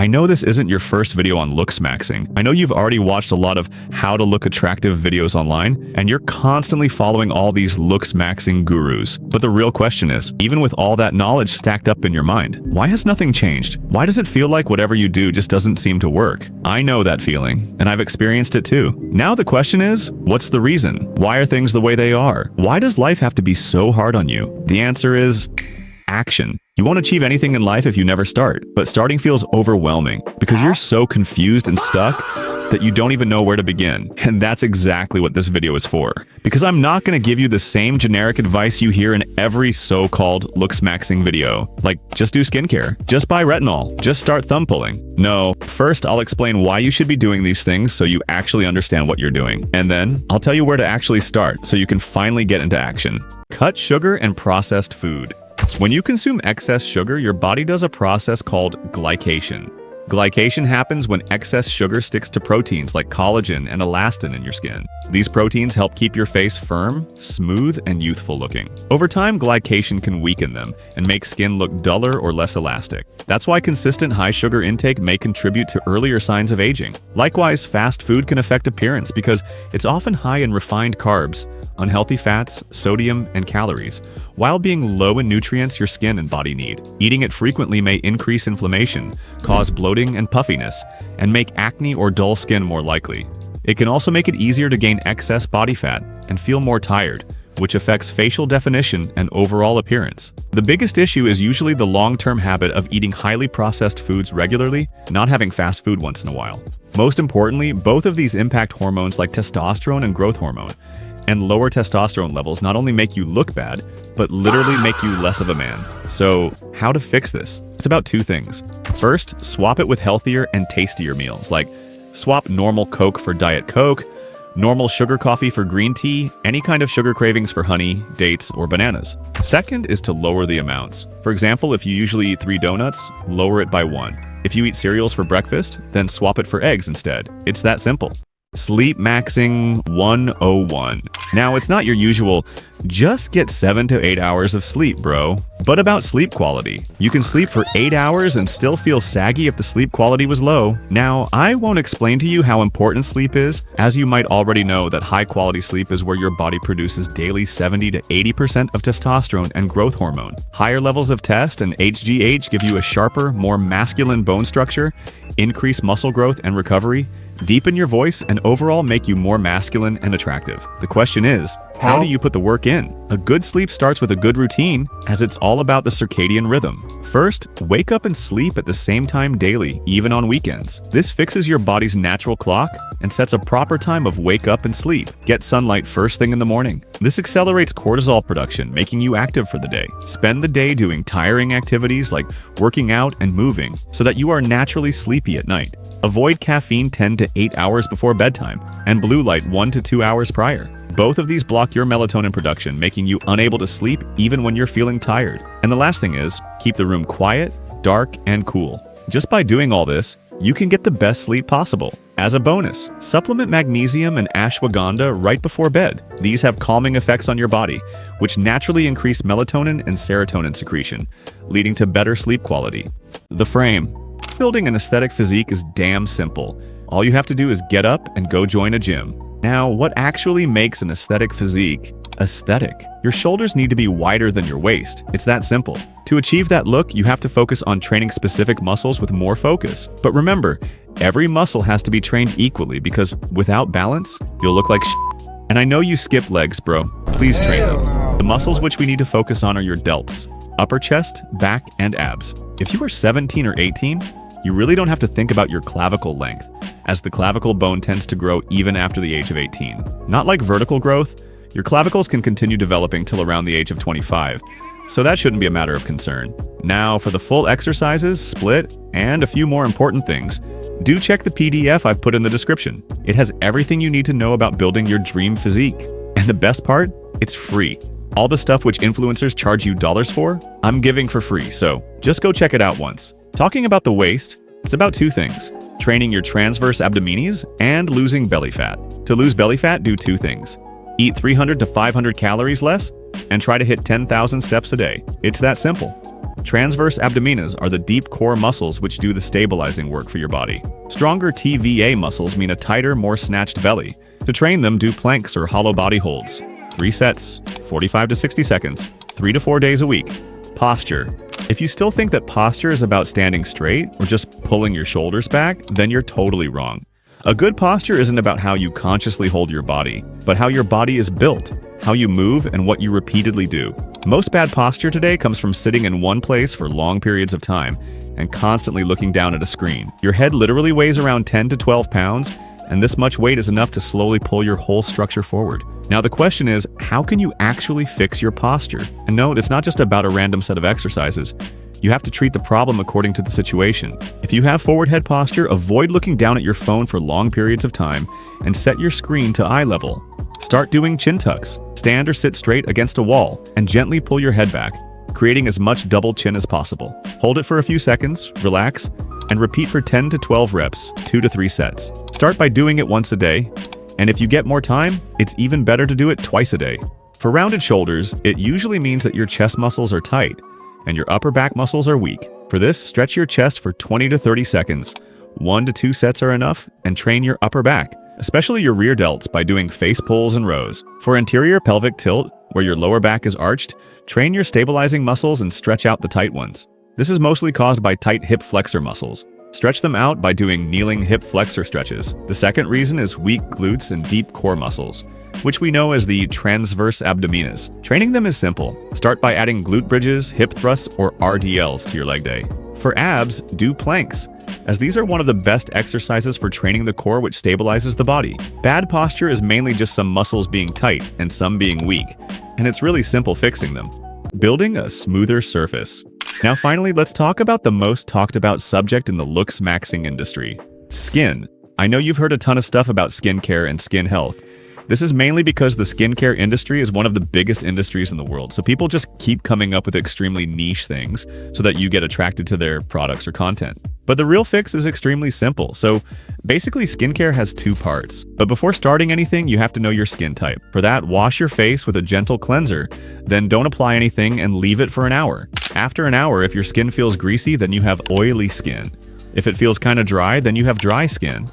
I know this isn't your first video on looks maxing. I know you've already watched a lot of how to look attractive videos online, and you're constantly following all these looks maxing gurus. But the real question is, even with all that knowledge stacked up in your mind, why has nothing changed? Why does it feel like whatever you do just doesn't seem to work? I know that feeling, and I've experienced it too. Now the question is, what's the reason? Why are things the way they are? Why does life have to be so hard on you? The answer is action. You won't achieve anything in life if you never start, but starting feels overwhelming because you're so confused and stuck that you don't even know where to begin. And that's exactly what this video is for. Because I'm not going to give you the same generic advice you hear in every so-called looks maxing video. Like, just do skincare, just buy retinol, just start thumb pulling. No, first I'll explain why you should be doing these things so you actually understand what you're doing. And then I'll tell you where to actually start so you can finally get into action. Cut sugar and processed food. When you consume excess sugar, your body does a process called glycation. Glycation happens when excess sugar sticks to proteins like collagen and elastin in your skin. These proteins help keep your face firm, smooth, and youthful looking. Over time, glycation can weaken them and make skin look duller or less elastic. That's why consistent high sugar intake may contribute to earlier signs of aging. Likewise, fast food can affect appearance because it's often high in refined carbs, unhealthy fats, sodium, and calories, while being low in nutrients your skin and body need. Eating it frequently may increase inflammation, cause bloating and puffiness, and make acne or dull skin more likely. It can also make it easier to gain excess body fat and feel more tired, which affects facial definition and overall appearance. The biggest issue is usually the long-term habit of eating highly processed foods regularly, not having fast food once in a while. Most importantly, both of these impact hormones like testosterone and growth hormone. And lower testosterone levels not only make you look bad, but literally make you less of a man. So, how to fix this? It's about two things. First, swap it with healthier and tastier meals, like swap normal Coke for Diet Coke, normal sugar coffee for green tea, any kind of sugar cravings for honey, dates, or bananas. Second is to lower the amounts. For example, if you usually eat 3 donuts, lower it by 1. If you eat cereals for breakfast, then swap it for eggs instead. It's that simple. Sleep maxing 101. Now, it's not your usual, just get 7 to 8 hours of sleep, bro. But about sleep quality. You can sleep for 8 hours and still feel saggy if the sleep quality was low. Now, I won't explain to you how important sleep is, as you might already know that high-quality sleep is where your body produces daily 70 to 80% of testosterone and growth hormone. Higher levels of test and HGH give you a sharper, more masculine bone structure, increase muscle growth and recovery, deepen your voice, and overall make you more masculine and attractive. The question is, how do you put the work in? A good sleep starts with a good routine, as it's all about the circadian rhythm. First, wake up and sleep at the same time daily, even on weekends. This fixes your body's natural clock and sets a proper time of wake up and sleep. Get sunlight first thing in the morning. This accelerates cortisol production, making you active for the day. Spend the day doing tiring activities like working out and moving so that you are naturally sleepy at night. Avoid caffeine 10 to 8 hours before bedtime and blue light 1 to 2 hours prior. Both of these block your melatonin production, making you unable to sleep even when you're feeling tired. And the last thing is, keep the room quiet, dark, and cool. Just by doing all this, you can get the best sleep possible. As a bonus, supplement magnesium and ashwagandha right before bed. These have calming effects on your body, which naturally increase melatonin and serotonin secretion, leading to better sleep quality. The frame. Building an aesthetic physique is damn simple. All you have to do is get up and go join a gym. Now, what actually makes an aesthetic physique aesthetic? Your shoulders need to be wider than your waist. It's that simple. To achieve that look, you have to focus on training specific muscles with more focus. But remember, every muscle has to be trained equally because without balance, you'll look like shit. And I know you skip legs, bro. Please train them. The muscles which we need to focus on are your delts, upper chest, back, and abs. If you are 17 or 18, you really don't have to think about your clavicle length, as the clavicle bone tends to grow even after the age of 18. Not like vertical growth, your clavicles can continue developing till around the age of 25, so that shouldn't be a matter of concern. Now, for the full exercises, split, and a few more important things, do check the PDF I've put in the description. It has everything you need to know about building your dream physique. And the best part? It's free. All the stuff which influencers charge you dollars for, I'm giving for free, so just go check it out once. Talking about the waist, it's about two things: training your transverse abdominis and losing belly fat. To lose belly fat, do two things: eat 300 to 500 calories less and try to hit 10,000 steps a day. It's that simple. Transverse abdominis are the deep core muscles which do the stabilizing work for your body. Stronger TVA muscles mean a tighter, more snatched belly. To train them, do planks or hollow body holds. 3 sets, 45 to 60 seconds, 3 to 4 days a week. Posture. If you still think that posture is about standing straight or just pulling your shoulders back, then you're totally wrong. A good posture isn't about how you consciously hold your body, but how your body is built, how you move, and what you repeatedly do. Most bad posture today comes from sitting in one place for long periods of time and constantly looking down at a screen. Your head literally weighs around 10 to 12 pounds, and this much weight is enough to slowly pull your whole structure forward. Now the question is, how can you actually fix your posture? And no, it's not just about a random set of exercises. You have to treat the problem according to the situation. If you have forward head posture, avoid looking down at your phone for long periods of time and set your screen to eye level. Start doing chin tucks. Stand or sit straight against a wall and gently pull your head back, creating as much double chin as possible. Hold it for a few seconds, relax, and repeat for 10 to 12 reps, 2 to 3 sets. Start by doing it once a day, and if you get more time, it's even better to do it twice a day. For rounded shoulders, it usually means that your chest muscles are tight and your upper back muscles are weak. For this, stretch your chest for 20 to 30 seconds. 1 to 2 sets are enough, and train your upper back, especially your rear delts, by doing face pulls and rows. For anterior pelvic tilt, where your lower back is arched, train your stabilizing muscles and stretch out the tight ones. This is mostly caused by tight hip flexor muscles. Stretch them out by doing kneeling hip flexor stretches. The second reason is weak glutes and deep core muscles, which we know as the transverse abdominis. Training them is simple. Start by adding glute bridges, hip thrusts, or RDLs to your leg day. For abs, do planks, as these are one of the best exercises for training the core, which stabilizes the body. Bad posture is mainly just some muscles being tight and some being weak, and it's really simple fixing them. Building a smoother surface. Now finally, let's talk about the most talked about subject in the looks maxing industry: skin. I know you've heard a ton of stuff about skincare and skin health. This is mainly because the skincare industry is one of the biggest industries in the world, so people just keep coming up with extremely niche things so that you get attracted to their products or content. But the real fix is extremely simple. So basically, skincare has 2 parts. But before starting anything, you have to know your skin type. For that, wash your face with a gentle cleanser, then don't apply anything and leave it for an hour. After an hour, if your skin feels greasy, then you have oily skin. If it feels kind of dry, then you have dry skin.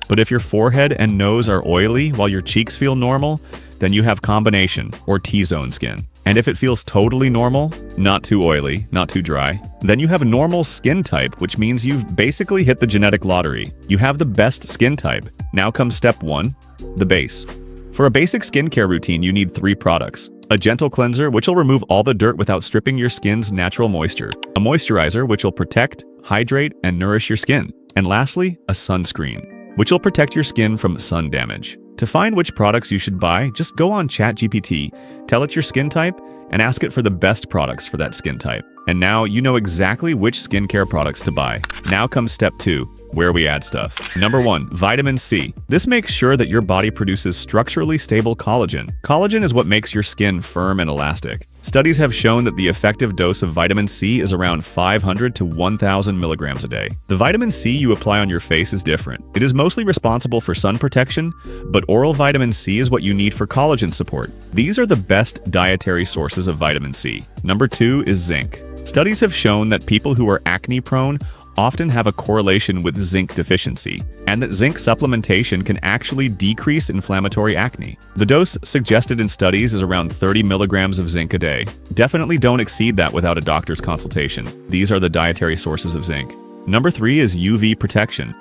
But if your forehead and nose are oily while your cheeks feel normal, then you have combination or T-zone skin. And if it feels totally normal, not too oily, not too dry, then you have normal skin type, which means you've basically hit the genetic lottery. You have the best skin type. Now comes step 1, the base. For a basic skincare routine, you need 3 products. A gentle cleanser, which will remove all the dirt without stripping your skin's natural moisture. A moisturizer, which will protect, hydrate, and nourish your skin. And lastly, a sunscreen, which will protect your skin from sun damage. To find which products you should buy, just go on ChatGPT, tell it your skin type, and ask it for the best products for that skin type. And now you know exactly which skincare products to buy. Now comes step 2, where we add stuff. Number 1, vitamin C. This makes sure that your body produces structurally stable collagen. Collagen is what makes your skin firm and elastic. Studies have shown that the effective dose of vitamin C is around 500 to 1,000 milligrams a day. The vitamin C you apply on your face is different. It is mostly responsible for sun protection, but oral vitamin C is what you need for collagen support. These are the best dietary sources of vitamin C. Number 2 is zinc. Studies have shown that people who are acne-prone often have a correlation with zinc deficiency, and that zinc supplementation can actually decrease inflammatory acne. The dose suggested in studies is around 30 milligrams of zinc a day. Definitely don't exceed that without a doctor's consultation. These are the dietary sources of zinc. Number 3 is UV protection.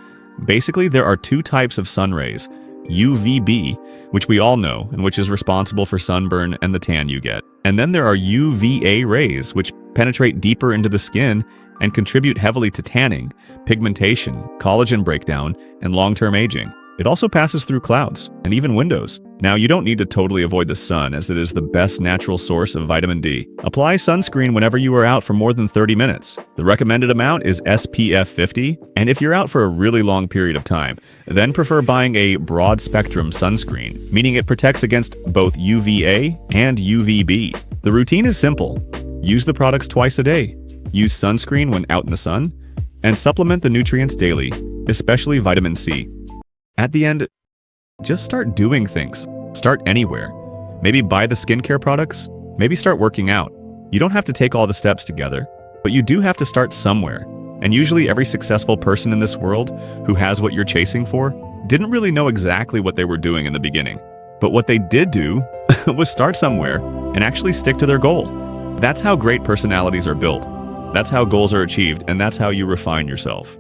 Basically, there are 2 types of sun rays: UVB, which we all know, and which is responsible for sunburn and the tan you get. And then there are UVA rays, which penetrate deeper into the skin and contribute heavily to tanning, pigmentation, collagen breakdown, and long-term aging. It also passes through clouds and even windows. Now, you don't need to totally avoid the sun, as it is the best natural source of vitamin D. Apply sunscreen whenever you are out for more than 30 minutes. The recommended amount is SPF 50, and if you're out for a really long period of time, then prefer buying a broad-spectrum sunscreen, meaning it protects against both UVA and UVB. The routine is simple. Use the products twice a day. Use sunscreen when out in the sun, and supplement the nutrients daily, especially vitamin C. At the end, just start doing things. Start anywhere. Maybe buy the skincare products. Maybe start working out. You don't have to take all the steps together, But you do have to start somewhere. And usually every successful person in this world who has what you're chasing for didn't really know exactly what they were doing in the beginning. But what they did do was start somewhere and actually stick to their goal. That's how great personalities are built. That's how goals are achieved, and that's how you refine yourself.